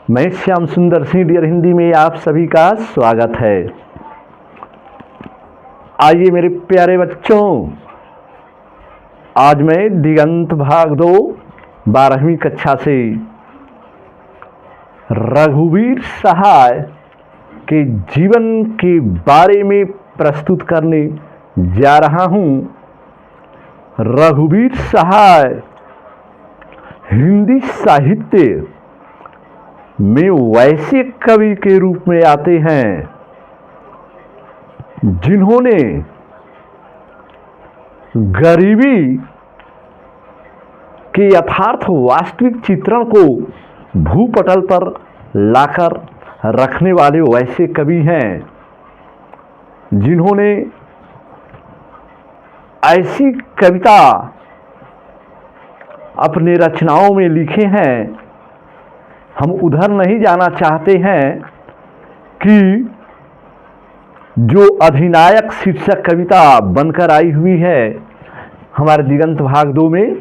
मैं श्याम सुंदर सिंह डियर हिंदी में आप सभी का स्वागत है। आइए मेरे प्यारे बच्चों, आज मैं दिगंत भाग 2 12वीं कक्षा से रघुवीर सहाय के जीवन के बारे में प्रस्तुत करने जा रहा हूँ। रघुवीर सहाय हिंदी साहित्य में वैसे कवि के रूप में आते हैं जिन्होंने गरीबी के यथार्थ वास्तविक चित्रण को भूपटल पर लाकर रखने वाले वैसे कवि हैं, जिन्होंने ऐसी कविता अपने रचनाओं में लिखे हैं। हम उधर नहीं जाना चाहते हैं कि जो अधिनायक शीर्षक कविता बनकर आई हुई है हमारे दिगंत भाग 2 में,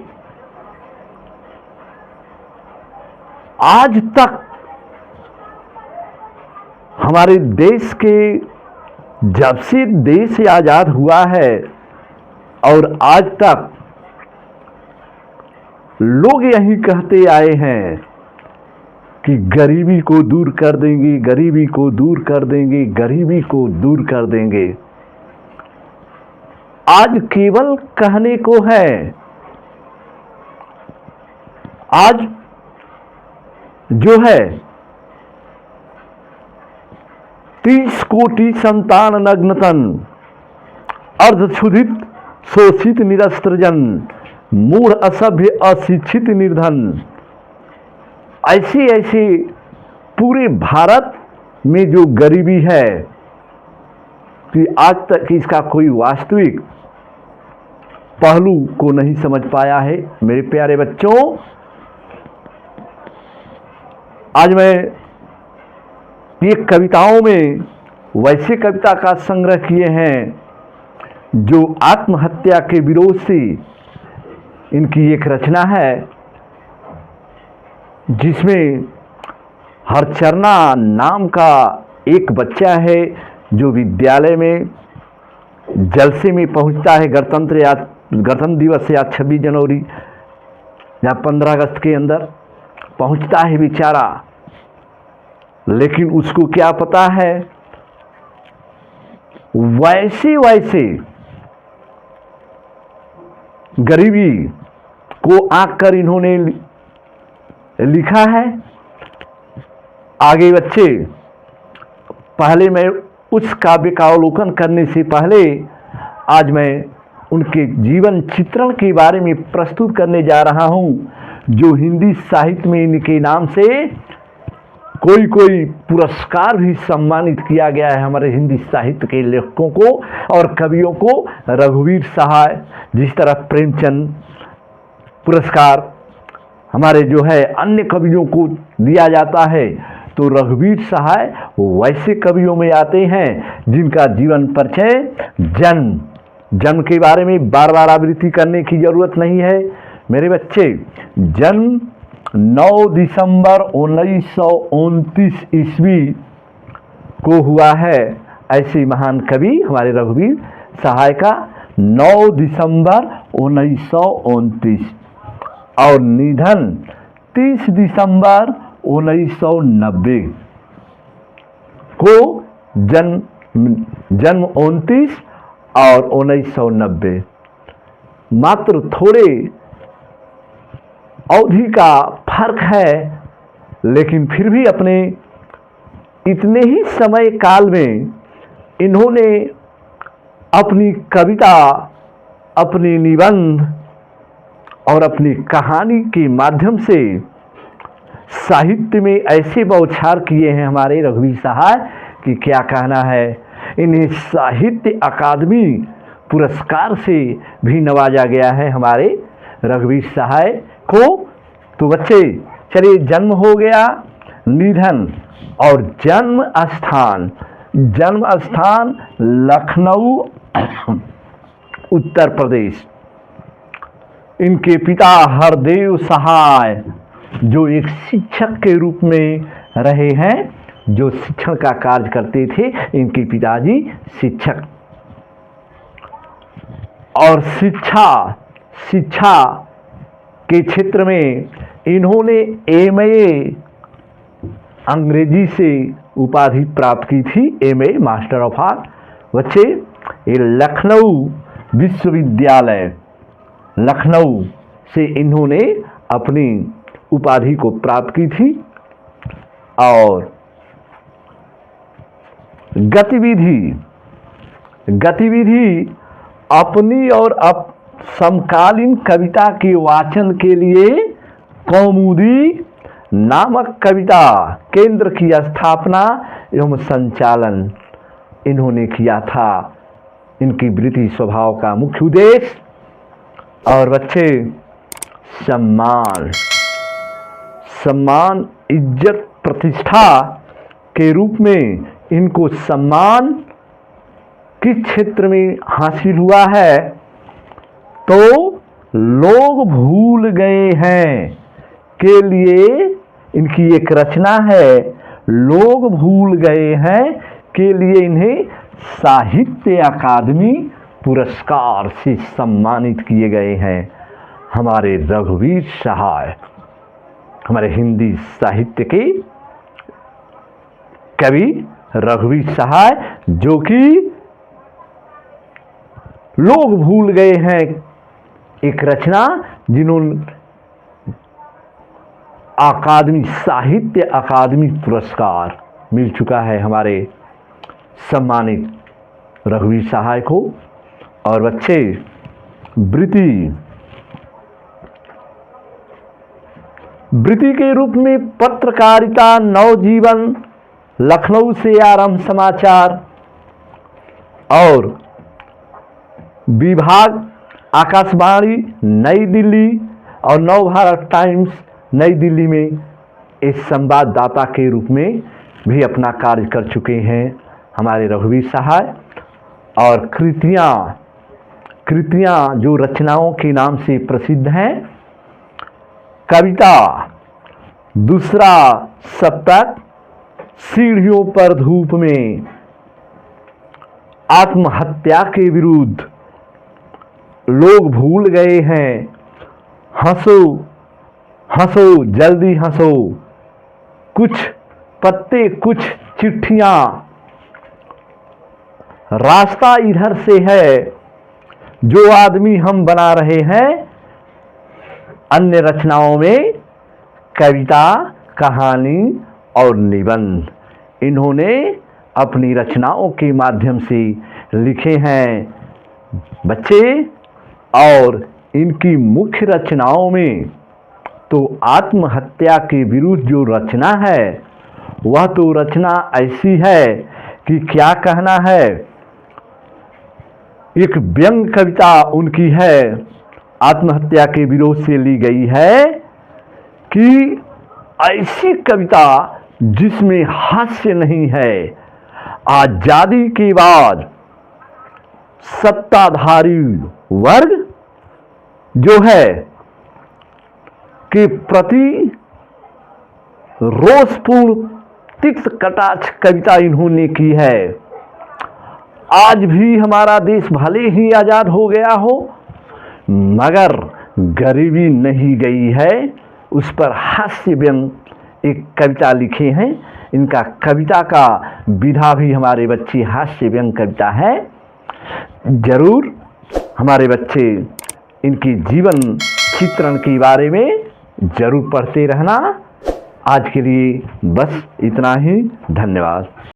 आज तक हमारे देश के जब से देश आजाद हुआ है और आज तक लोग यही कहते आए हैं कि गरीबी को दूर कर देंगे, गरीबी को दूर कर देंगे, गरीबी को दूर कर देंगे। आज केवल कहने को है। आज जो है 30 कोटि संतान नग्नतन, अर्धक्षुधित शोषित निरस्त्र जन, मूढ़ असभ्य अशिक्षित निर्धन, ऐसे पूरे भारत में जो गरीबी है कि आज तक इसका कोई वास्तविक पहलू को नहीं समझ पाया है। मेरे प्यारे बच्चों, आज मैं ये कविताओं में वैसे कविता का संग्रह किए हैं जो आत्महत्या के विरोध से इनकी एक रचना है, जिसमें हरचरना नाम का एक बच्चा है जो विद्यालय में जलसे में पहुंचता है गणतंत्र दिवस या 26 जनवरी या 15 अगस्त के अंदर पहुंचता है बेचारा। लेकिन उसको क्या पता है, वैसे गरीबी को आंक कर इन्होंने लिखा है। आगे बच्चे, पहले मैं उस काव्य का अवलोकन करने से पहले आज मैं उनके जीवन चित्रण के बारे में प्रस्तुत करने जा रहा हूं, जो हिंदी साहित्य में इनके नाम से कोई पुरस्कार भी सम्मानित किया गया है हमारे हिंदी साहित्य के लेखकों को और कवियों को। रघुवीर सहाय, जिस तरह प्रेमचंद पुरस्कार हमारे जो है अन्य कवियों को दिया जाता है, तो रघुवीर सहाय वैसे कवियों में आते हैं जिनका जीवन परिचय जन्म के बारे में बार बार आवृत्ति करने की जरूरत नहीं है। मेरे बच्चे, जन्म 9 दिसंबर 1929 ईस्वी को हुआ है। ऐसे महान कवि हमारे रघुवीर सहाय का 9 दिसंबर 1929 और निधन 30 दिसंबर 1990 को। जन्म 29 और 1990 मात्र थोड़े अवधि का फर्क है, लेकिन फिर भी अपने इतने ही समय काल में इन्होंने अपनी कविता, अपनी निबंध और अपनी कहानी के माध्यम से साहित्य में ऐसे बौछार किए हैं हमारे रघुवीर सहाय कि क्या कहना है। इन्हें साहित्य अकादमी पुरस्कार से भी नवाजा गया है हमारे रघुवीर सहाय को। तो बच्चे चलिए, जन्म हो गया, निधन और जन्म स्थान लखनऊ उत्तर प्रदेश। इनके पिता हरदेव सहाय जो एक शिक्षक के रूप में रहे हैं, जो शिक्षण का कार्य करते थे। इनके पिताजी शिक्षक, और शिक्षा के क्षेत्र में इन्होंने एमए अंग्रेजी से उपाधि प्राप्त की थी, एमए मास्टर ऑफ आर्ट। बच्चे, ये लखनऊ विश्वविद्यालय लखनऊ से इन्होंने अपनी उपाधि को प्राप्त की थी। और गतिविधि अपनी और समकालीन कविता के वाचन के लिए कौमुदी नामक कविता केंद्र की स्थापना एवं संचालन इन्होंने किया था। इनकी वृत्ति स्वभाव का मुख्य उद्देश्य। और बच्चे, सम्मान इज्जत प्रतिष्ठा के रूप में इनको सम्मान किस क्षेत्र में हासिल हुआ है, तो लोग भूल गए हैं के लिए इनकी एक रचना है। लोग भूल गए हैं के लिए इन्हें साहित्य अकादमी पुरस्कार से सम्मानित किए गए हैं। हमारे रघुवीर सहाय, हमारे हिंदी साहित्य के कवि रघुवीर सहाय, जो कि लोग भूल गए हैं एक रचना, जिन्होंने साहित्य अकादमी पुरस्कार मिल चुका है हमारे सम्मानित रघुवीर सहाय को। और बच्चे, वृत्ति के रूप में पत्रकारिता, नवजीवन, लखनऊ से आरंभ समाचार, और विभाग आकाशवाणी नई दिल्ली और नवभारत टाइम्स नई दिल्ली में इस संवाददाता के रूप में भी अपना कार्य कर चुके हैं हमारे रघुवीर सहाय। और कृतियाँ जो रचनाओं के नाम से प्रसिद्ध हैं, कविता दूसरा सप्तक, सीढ़ियों पर धूप में, आत्महत्या के विरुद्ध, लोग भूल गए हैं, हंसो हंसो जल्दी हंसो, कुछ पत्ते कुछ चिट्ठियां, रास्ता इधर से है, जो आदमी हम बना रहे हैं। अन्य रचनाओं में कविता, कहानी और निबंध इन्होंने अपनी रचनाओं के माध्यम से लिखे हैं बच्चे। और इनकी मुख्य रचनाओं में तो आत्महत्या के विरुद्ध जो रचना है, वह तो रचना ऐसी है कि क्या कहना है। एक व्यंग कविता उनकी है, आत्महत्या के विरोध से ली गई है, कि ऐसी कविता जिसमें हास्य नहीं है। आजादी के बाद सत्ताधारी वर्ग जो है के प्रति रोषपूर्ण तिक्त कटाक्ष कविता इन्होंने की है। आज भी हमारा देश भले ही आजाद हो गया हो, मगर गरीबी नहीं गई है। उस पर हास्य व्यंग एक कविता लिखे हैं। इनका कविता का विधा भी हमारे बच्चे हास्य व्यंग कविता है। जरूर हमारे बच्चे इनकी जीवन चित्रण के बारे में जरूर पढ़ते रहना। आज के लिए बस इतना ही। धन्यवाद।